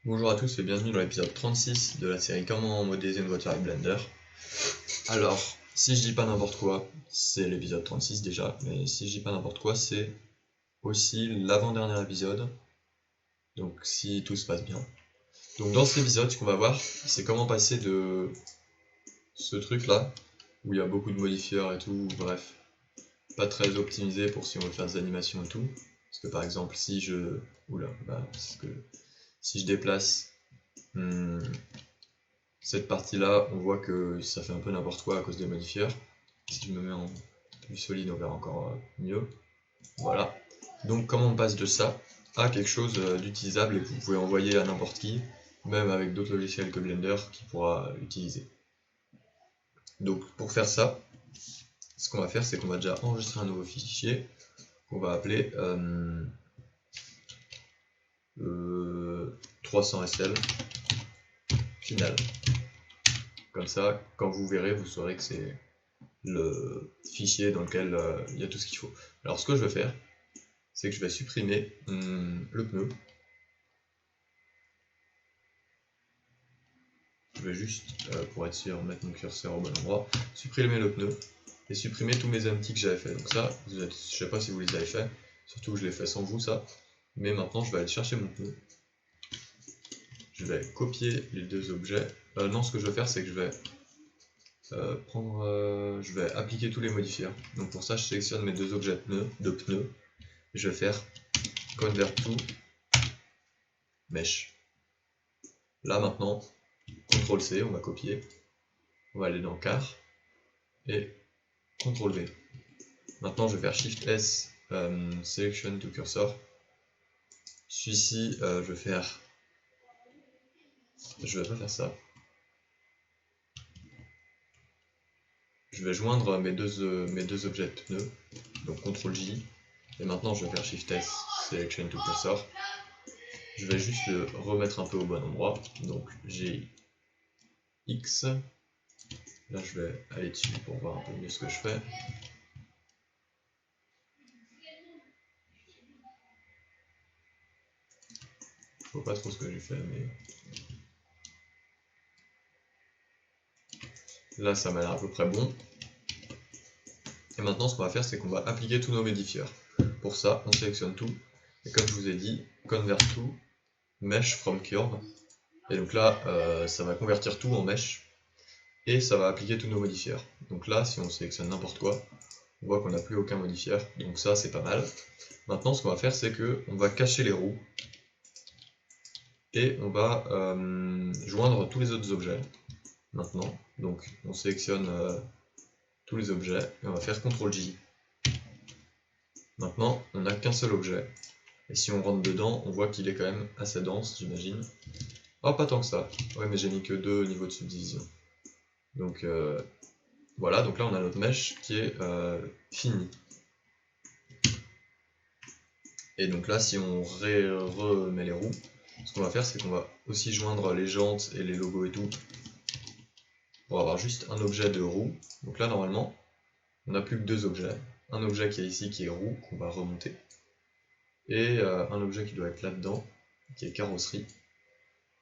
Bonjour à tous et bienvenue dans l'épisode 36 de la série Comment modéliser une voiture avec Blender. Alors, si je dis pas n'importe quoi, c'est l'épisode 36 déjà, mais si je dis pas n'importe quoi, c'est aussi l'avant-dernier épisode, donc si tout se passe bien. Donc dans cet épisode, ce qu'on va voir, c'est comment passer de ce truc là, où il y a beaucoup de modifieurs et tout, bref, pas très optimisé pour si on veut faire des animations et tout, parce que par exemple si je... si je déplace cette partie-là, on voit que ça fait un peu n'importe quoi à cause des modifieurs. Si je me mets en plus solide, on verra encore mieux. Voilà. Donc comment on passe de ça à quelque chose d'utilisable et que vous pouvez envoyer à n'importe qui, même avec d'autres logiciels que Blender, qui pourra l'utiliser. Donc pour faire ça, ce qu'on va faire, c'est qu'on va déjà enregistrer un nouveau fichier qu'on va appeler 300SL final. Comme ça, quand vous verrez, vous saurez que c'est le fichier dans lequel il y a tout ce qu'il faut. Alors ce que je vais faire, c'est que je vais supprimer le pneu. Je vais juste, pour être sûr, mettre mon curseur au bon endroit, supprimer le pneu et supprimer tous mes empties que j'avais fait. Donc ça, je ne sais pas si vous les avez fait, surtout que je l'ai fait sans vous ça. Mais maintenant, je vais aller chercher mon pneu. Je vais copier les deux objets. Non, ce que je vais faire, c'est que je vais je vais appliquer tous les modifieurs. Donc pour ça, je sélectionne mes deux objets de pneus. Et je vais faire Convert to Mesh. Là maintenant, CTRL C, on va copier. On va aller dans Car et CTRL V. Maintenant, je vais faire Shift S, Selection to Cursor. Celui-ci, je vais faire. Je vais pas faire ça. Je vais joindre mes deux objets de pneus. Donc CTRL J. Et maintenant, je vais faire Shift S, Selection to Cursor. Je vais juste le remettre un peu au bon endroit. Donc j'ai X. Là, je vais aller dessus pour voir un peu mieux ce que je fais. Je vois pas trop ce que j'ai fait, mais là, ça m'a l'air à peu près bon. Et maintenant, ce qu'on va faire, c'est qu'on va appliquer tous nos modifieurs. Pour ça, on sélectionne tout. Et comme je vous ai dit, Convert to Mesh from Curve. Et donc là, ça va convertir tout en mesh. Et ça va appliquer tous nos modifieurs. Donc là, si on sélectionne n'importe quoi, on voit qu'on n'a plus aucun modifieur. Donc ça, c'est pas mal. Maintenant, ce qu'on va faire, c'est qu'on va cacher les roues. Et on va joindre tous les autres objets. Maintenant, donc on sélectionne tous les objets et on va faire CTRL J. Maintenant, on n'a qu'un seul objet. Et si on rentre dedans, on voit qu'il est quand même assez dense, j'imagine. Oh, pas tant que ça. Ouais, mais j'ai mis que 2 niveaux de subdivision. Donc voilà, donc là on a notre mesh qui est fini. Et donc là, si on remet les roues, ce qu'on va faire, c'est qu'on va aussi joindre les jantes et les logos et tout, pour avoir juste un objet de roue. Donc là, normalement, on n'a plus que deux objets. Un objet qui est ici, qui est roue, qu'on va remonter. Et un objet qui doit être là-dedans, qui est carrosserie.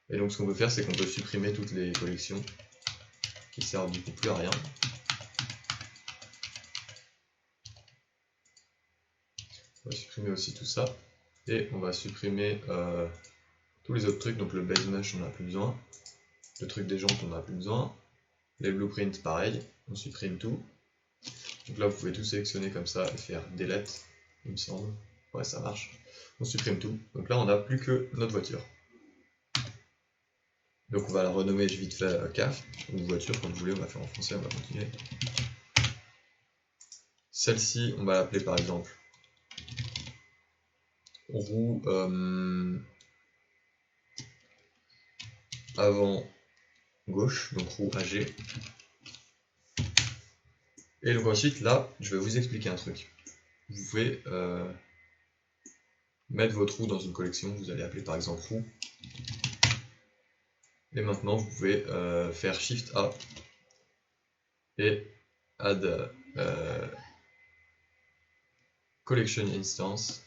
Et donc ce qu'on peut faire, c'est qu'on peut supprimer toutes les collections, qui servent du coup plus à rien. On va supprimer aussi tout ça. Et on va supprimer tous les autres trucs, donc le base mesh on n'a plus besoin. Le truc des jantes on n'a plus besoin. Les blueprints pareil, on supprime tout. Donc là vous pouvez tout sélectionner comme ça et faire delete, il me semble. Ouais, ça marche. On supprime tout. Donc là on n'a plus que notre voiture. Donc on va la renommer vite fait CAF, ou voiture comme vous voulez, on va faire en français, on va continuer. Celle-ci, on va l'appeler par exemple roue avant gauche, donc roue AG. Et donc ensuite là, je vais vous expliquer un truc. Vous pouvez mettre votre roue dans une collection, vous allez appeler par exemple roue. Et maintenant vous pouvez faire Shift A et Add Collection Instance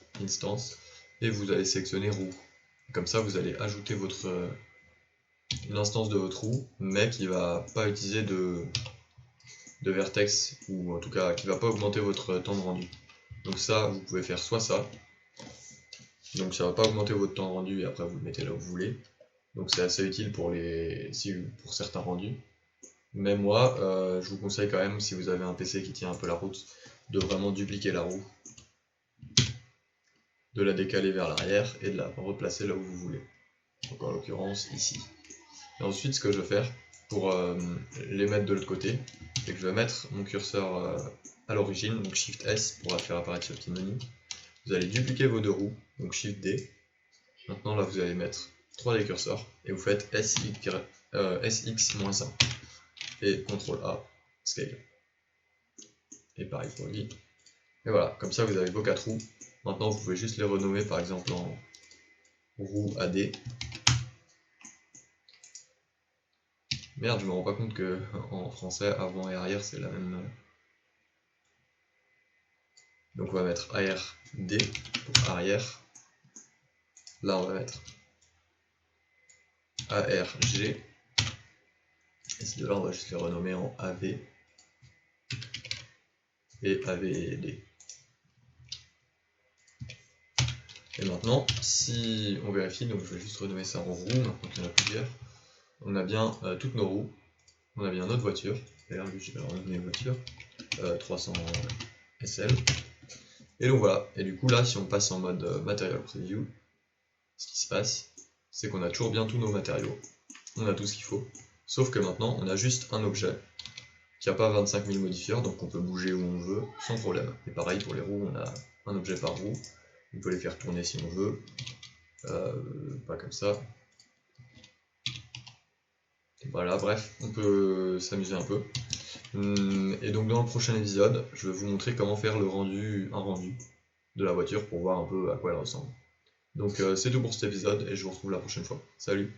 et vous allez sélectionner roue. Comme ça, vous allez ajouter une instance de votre roue, mais qui va pas utiliser de vertex, ou en tout cas qui va pas augmenter votre temps de rendu. Donc ça, vous pouvez faire soit ça, donc ça va pas augmenter votre temps de rendu et après vous le mettez là où vous voulez. Donc c'est assez utile pour certains rendus. Mais moi, je vous conseille quand même, si vous avez un PC qui tient un peu la route, de vraiment dupliquer la roue, de la décaler vers l'arrière et de la replacer là où vous voulez. Donc en l'occurrence ici. Et ensuite, ce que je vais faire pour les mettre de l'autre côté, c'est que je vais mettre mon curseur à l'origine, donc Shift S pour faire apparaître ce petit menu. Vous allez dupliquer vos deux roues, donc Shift D. Maintenant là vous allez mettre 3 des curseurs et vous faites SX-1 et CTRL A, Scale. Et pareil pour lui. Et voilà, comme ça vous avez vos 4 roues. Maintenant vous pouvez juste les renommer par exemple en roue AD. Merde, je me rends pas compte que en français avant et arrière c'est la même. Donc on va mettre ARD pour arrière. Là on va mettre ARG. Et ces deux-là on va juste les renommer en AV et AVD. Et maintenant, si on vérifie, donc je vais juste renommer ça en roue, maintenant qu'il y en a plusieurs. On a bien toutes nos roues, on a bien notre voiture, d'ailleurs je vais renommer voiture, 300 SL. Et donc voilà, et du coup là, si on passe en mode Material Preview, ce qui se passe, c'est qu'on a toujours bien tous nos matériaux, on a tout ce qu'il faut, sauf que maintenant on a juste un objet qui n'a pas 25 000 modifieurs, donc on peut bouger où on veut sans problème. Et pareil pour les roues, on a un objet par roue, on peut les faire tourner si on veut, pas comme ça. Voilà, bref, on peut s'amuser un peu. Et donc dans le prochain épisode, je vais vous montrer comment faire un rendu de la voiture pour voir un peu à quoi elle ressemble. Donc c'est tout pour cet épisode et je vous retrouve la prochaine fois. Salut!